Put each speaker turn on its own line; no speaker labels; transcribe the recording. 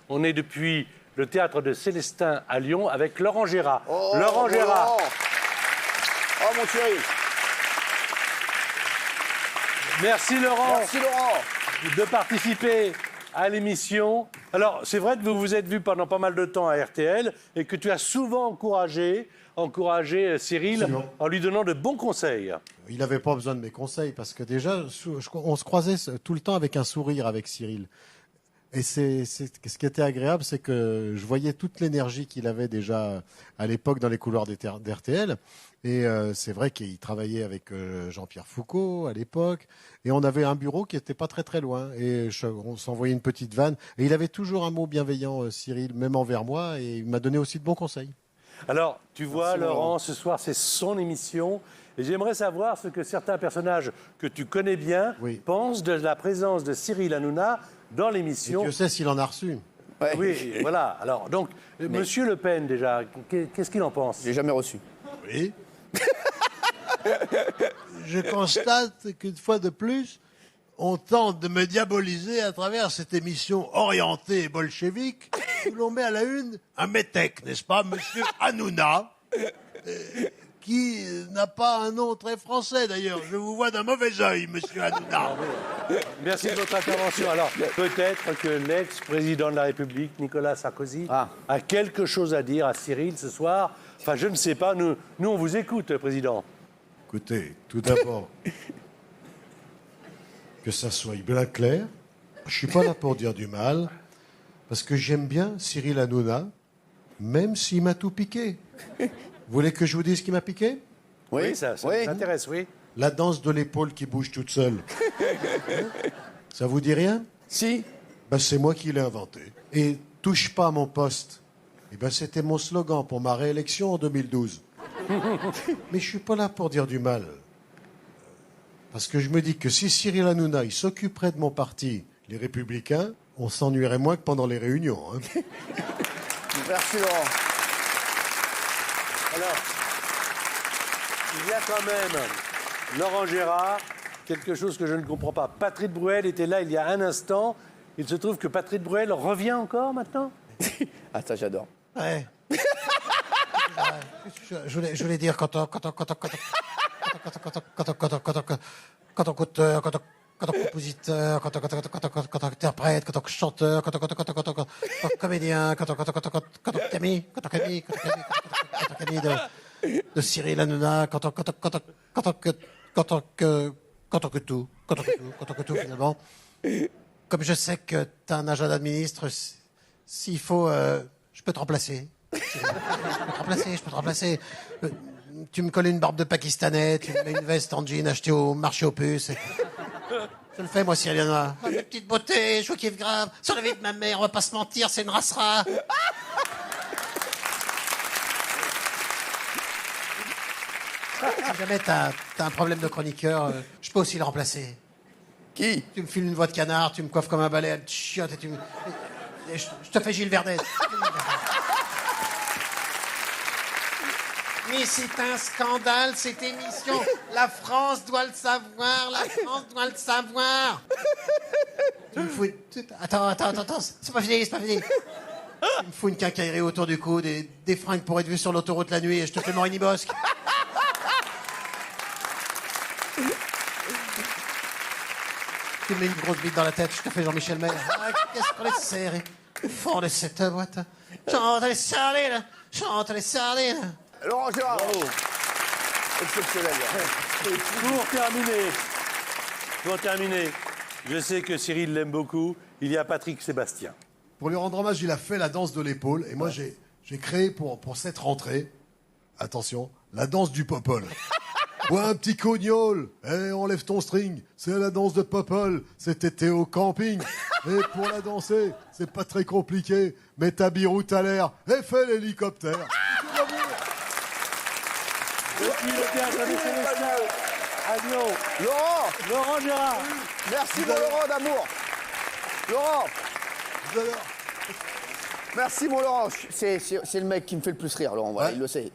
On est depuis le théâtre de Célestin à Lyon avec Laurent Gérard.
Oh,
Laurent Gérard.
Oh, mon chéri.
Merci Laurent.
Merci, Laurent.
De participer à l'émission. Alors, c'est vrai que vous vous êtes vu pendant pas mal de temps à RTL et que tu as souvent encouragé Cyril en lui donnant de bons conseils.
Il n'avait pas besoin de mes conseils parce que déjà, on se croisait tout le temps avec un sourire avec Cyril. Et ce qui était agréable, c'est que je voyais toute l'énergie qu'il avait déjà à l'époque dans les couloirs d'RTL. Et c'est vrai qu'il travaillait avec Jean-Pierre Foucault à l'époque. Et on avait un bureau qui n'était pas très très loin. Et on s'envoyait une petite vanne. Et il avait toujours un mot bienveillant, Cyril, même envers moi. Et il m'a donné aussi de bons conseils.
Alors, tu vois, Laurent, ce soir, c'est son émission. Et j'aimerais savoir ce que certains personnages que tu connais bien pensent de la présence de Cyril Hanouna dans l'émission.
Et tu sais s'il en a reçu.
Ouais.
Oui, voilà. Alors, donc, Monsieur Le Pen, déjà, qu'est-ce qu'il en pense?
J'ai jamais reçu.
Oui. Je constate qu'une fois de plus, on tente de me diaboliser à travers cette émission orientée et bolchevique où l'on met à la une un métèque, n'est-ce pas, Monsieur Hanouna, qui n'a pas un nom très français d'ailleurs. Je vous vois d'un mauvais œil, Monsieur Hanouna.
Merci de votre intervention. Alors, peut-être que l'ex-président de la République, Nicolas Sarkozy, a quelque chose à dire à Cyril ce soir. Enfin, je ne sais pas. Nous on vous écoute, Président.
Écoutez, tout d'abord, que ça soit bien clair, je suis pas là pour dire du mal, parce que j'aime bien Cyril Hanouna, même s'il m'a tout piqué. Vous voulez que je vous dise ce qui m'a piqué?
Oui, ça nous intéresse, oui.
La danse de l'épaule qui bouge toute seule. Ça vous dit rien?
Si.
Ben, c'est moi qui l'ai inventé. Et touche pas à mon poste. Eh ben, c'était mon slogan pour ma réélection en 2012. Mais je suis pas là pour dire du mal. Parce que je me dis que si Cyril Hanouna il s'occuperait de mon parti, les Républicains, on s'ennuierait moins que pendant les réunions. Hein.
Merci, Laurent.
Alors, il y a quand même, Laurent Gérard, quelque chose que je ne comprends pas. Patrick Bruel était là il y a un instant. Il se trouve que Patrick Bruel revient encore maintenant?
Ah, ça, j'adore.
Ouais. Je voulais dire quand on compositeur, quand on interprète, quand on chanteur, quand on comédien, quand on Camille de Cyril Hanouna, quand on que tout finalement. Comme je sais que tu as un agenda de ministre, s'il faut, je peux te remplacer. Je peux te remplacer. Tu me colles une barbe de Pakistanais, tu me mets une veste en jean achetée au marché aux puces. Je le fais, moi, Cyril Hanouna. Oh, une petite beauté, je vous kiffe grave. Sur la vie de ma mère, on va pas se mentir, c'est une racera. Si jamais t'as un problème de chroniqueur, je peux aussi le remplacer.
Qui?
Tu me files une voix de canard, tu me coiffes comme un balai, elle te chiotte et je te fais Gilles Verdet. Mais c'est un scandale, cette émission. La France doit le savoir, la France doit le savoir. Tu me fous... Attends, c'est pas fini. Tu me fous une quincaillerie autour du cou, des fringues pour être vu sur l'autoroute la nuit et je te fais Morini Bosque. Tu me mets une grosse bite dans la tête, je te fais Jean-Michel Maire. Ah, qu'est-ce qu'on est serré au fond de cette boîte. Chante les sardines, chante les sardines.
Laurent Gérard.
Bravo.
Exceptionnel.
Pour terminer, je sais que Cyril l'aime beaucoup. Il y a Patrick Sébastien.
Pour lui rendre hommage, il a fait la danse de l'épaule. Et moi, j'ai créé pour cette rentrée, attention, la danse du popol. Ouais, un petit cognol, enlève ton string, c'est la danse de popol, cet été au camping. Et pour la danser, c'est pas très compliqué, mets ta biroute à l'air et fais l'hélicoptère.
Depuis le théâtre de Célestin à Lyon, Laurent Gérard.
Merci, mon Laurent d'amour. Laurent. Merci, mon Laurent. C'est le mec qui me fait le plus rire, Laurent. Voilà, il le sait.